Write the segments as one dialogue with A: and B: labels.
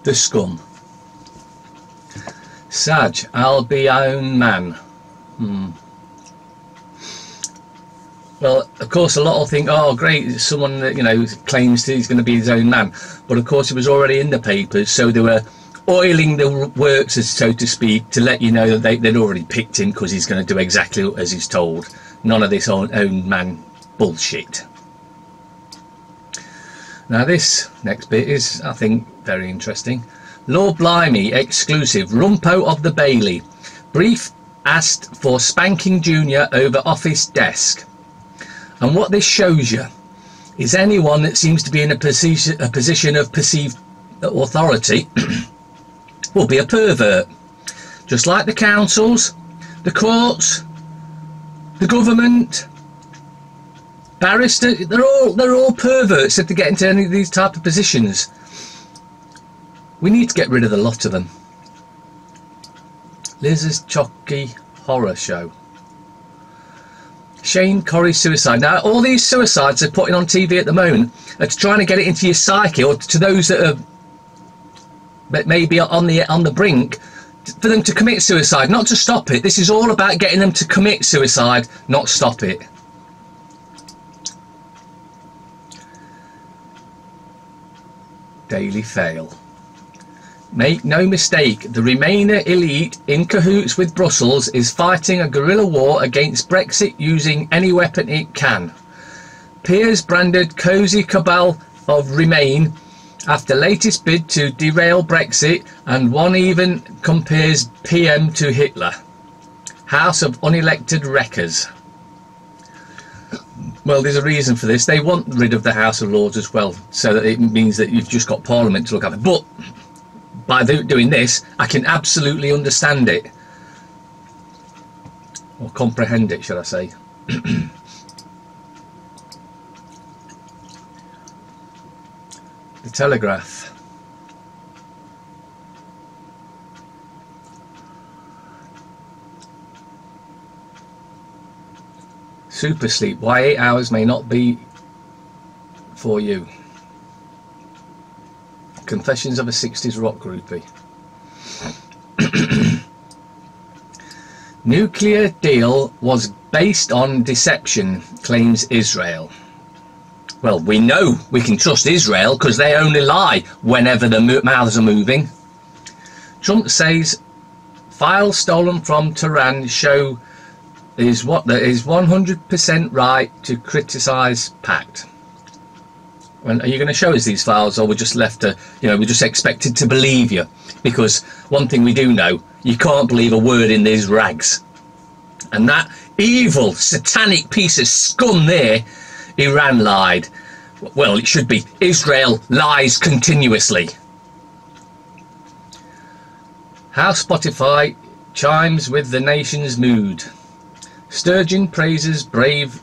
A: The scum. Sag, I'll be our own man. Well, of course, a lot will think, oh, great, someone that, you know, claims he's going to be his own man. But, of course, it was already in the papers, so they were oiling the works, so to speak, to let you know that they'd already picked him because he's going to do exactly as he's told. None of this own man bullshit. Now, this next bit is, I think, very interesting. Lord Blimey, exclusive. Rumpo of the Bailey. Brief asked for spanking Junior over office desk. And what this shows you is anyone that seems to be in a position of perceived authority will be a pervert. Just like the councils, the courts, the government, barristers, they're all perverts if they get into any of these type of positions. We need to get rid of the lot of them. Liz's Chocky Horror Show. Shane Corrie suicide. Now, all these suicides they're putting on TV at the moment are trying to get it into your psyche, or to those that are maybe on the brink, for them to commit suicide, not to stop it. This is all about getting them to commit suicide, not stop it. Daily fail. Make no mistake, the Remainer elite in cahoots with Brussels is fighting a guerrilla war against Brexit using any weapon it can. Piers branded cosy cabal of Remain after latest bid to derail Brexit, and one even compares PM to Hitler. House of unelected wreckers. Well, there's a reason for this. They want rid of the House of Lords as well, so that it means that you've just got Parliament to look after. But by doing this, I can absolutely understand it. Or comprehend it, should I say. The Telegraph. Super sleep. Why 8 hours may not be for you. Confessions of a 60s rock groupie. Nuclear deal was based on deception, claims Israel. Well, we know we can trust Israel because they only lie whenever their mouths are moving. Trump says files stolen from Tehran show is what there is 100% right to criticise pact. When are you going to show us these files, or we're just left to, you know, we're just expected to believe you? Because one thing we do know, you can't believe a word in these rags. And that evil, satanic piece of scum there, Iran lied. Well, it should be Israel lies continuously. How Spotify chimes with the nation's mood. Sturgeon praises brave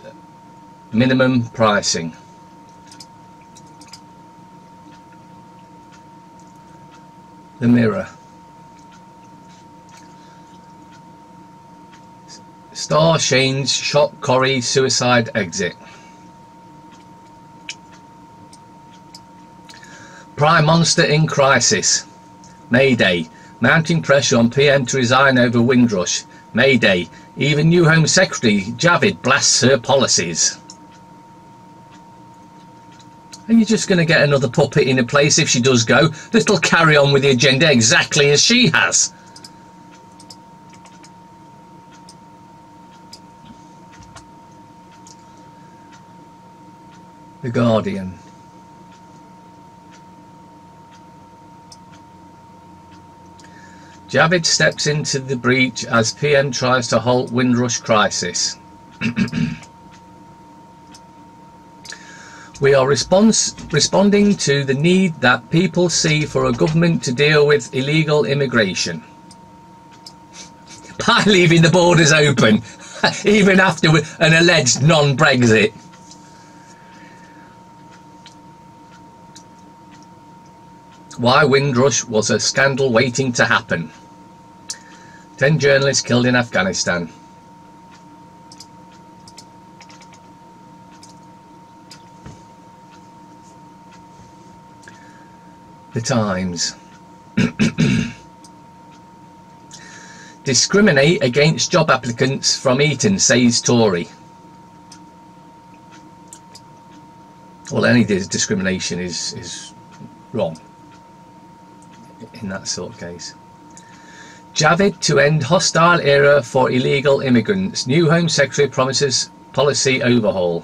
A: minimum pricing. The Mirror. Star Shane's shot Corrie suicide exit. Prime Monster in crisis. Mayday. Mounting pressure on PM to resign over Windrush. Mayday. Even new Home Secretary Javid blasts her policies. Are you just going to get another puppet in a place if she does go that'll carry on with the agenda exactly as she has? The Guardian. Javid steps into the breach as PM tries to halt Windrush crisis. We are responding to the need that people see for a government to deal with illegal immigration by leaving the borders open, even after an alleged non-Brexit. Why Windrush was a scandal waiting to happen. 10 journalists killed in Afghanistan. The Times. Discriminate against job applicants from Eton, says Tory. Well, any discrimination is wrong in that sort of case. Javid to end hostile era for illegal immigrants. New Home Secretary promises policy overhaul.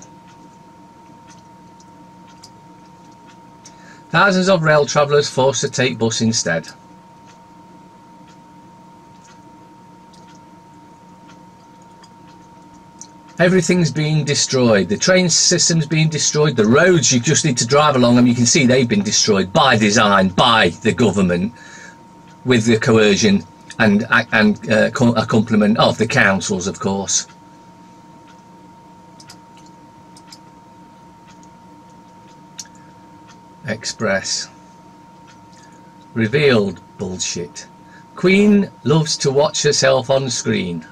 A: Thousands of rail travellers forced to take bus instead. Everything's being destroyed. The train system's being destroyed. The roads, you just need to drive along them. You can see they've been destroyed by design, by the government, with the coercion and accompaniment of the councils, of course. Express. Revealed bullshit. Queen loves to watch herself on screen.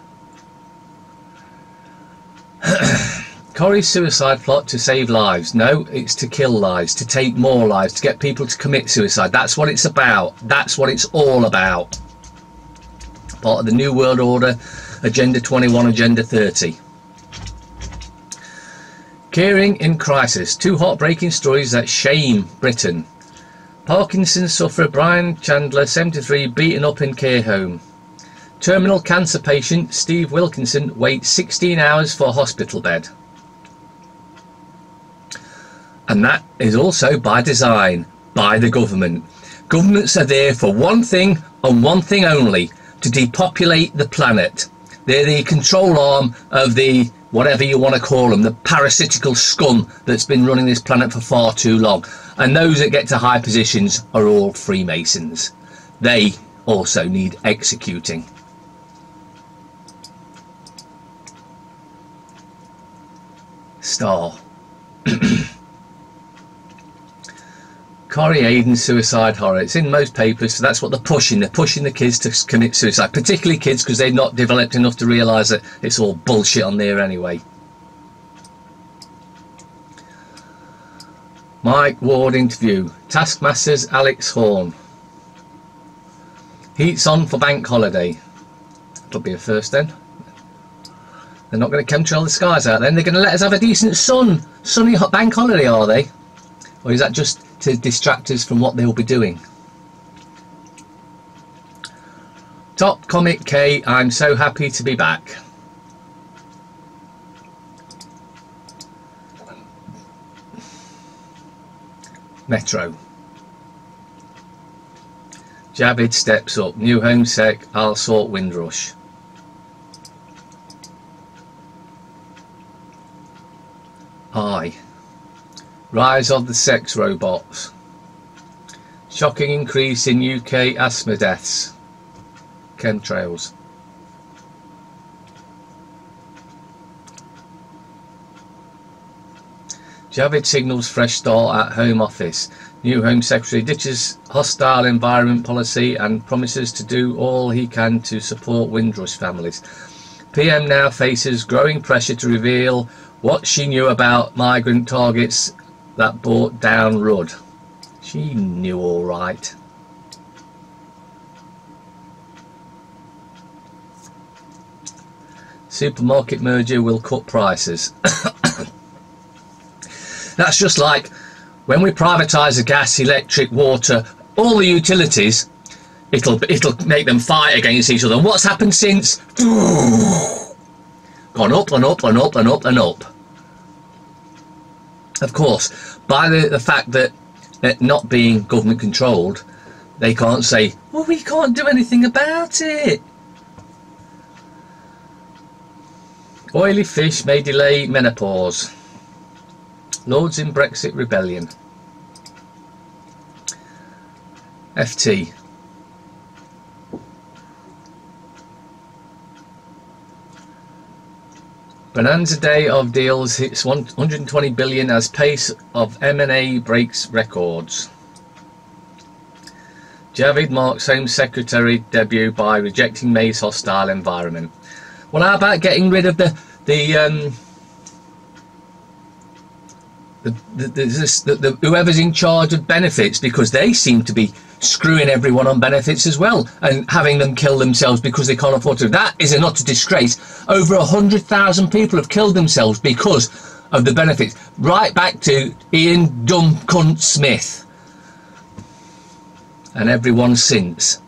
A: Corrie's suicide plot to save lives. No, it's to kill lives, to take more lives, to get people to commit suicide. That's what it's about. That's what it's all about. Part of the New World Order, Agenda 21, Agenda 30. Caring in crisis. Two heartbreaking stories that shame Britain. Parkinson's sufferer Brian Chandler, 73, beaten up in care home. Terminal cancer patient Steve Wilkinson waits 16 hours for a hospital bed. And that is also by design, by the government. Governments are there for one thing and one thing only, to depopulate the planet. They're the control arm of the, whatever you want to call them, the parasitical scum that's been running this planet for far too long. And those that get to high positions are all Freemasons. They also need executing. Star. Corrie Aiden's suicide horror. It's in most papers, so that's what they're pushing. They're pushing the kids to commit suicide, particularly kids, because they've not developed enough to realise that it's all bullshit on there anyway. Mike Ward interview. Taskmaster's Alex Horn. Heat's on for bank holiday. That'll be a first then. They're not going to chemtrail the skies out then. They're going to let us have a decent sunny bank holiday, are they? Or is that just to distract us from what they'll be doing? Top Comic K, I'm so happy to be back. Metro. Javid steps up. New Home Sec, I'll sort Windrush. I. Rise of the sex robots. Shocking increase in UK asthma deaths. Chemtrails. Javid signals fresh start at Home Office. New Home Secretary ditches hostile environment policy and promises to do all he can to support Windrush families. PM now faces growing pressure to reveal what she knew about migrant targets that brought down Rudd. She knew all right. Supermarket merger will cut prices. That's just like when we privatise the gas, electric, water, all the utilities, it'll make them fight against each other. And what's happened since? Gone up and up and up and up and up. Of course, by the fact that it not being government controlled, they can't say, well, we can't do anything about it. Oily fish may delay menopause. Lords in Brexit rebellion. FT. Bonanza day of deals hits 120 billion as pace of M&A breaks records. Javid marks Home Secretary debut by rejecting May's hostile environment. Well, how about getting rid of the whoever's in charge of benefits, because they seem to be screwing everyone on benefits as well, and having them kill themselves because they can't afford to. That is an utter disgrace. Over 100,000 people have killed themselves because of the benefits. Right back to Ian Dumb Cunt Smith and everyone since.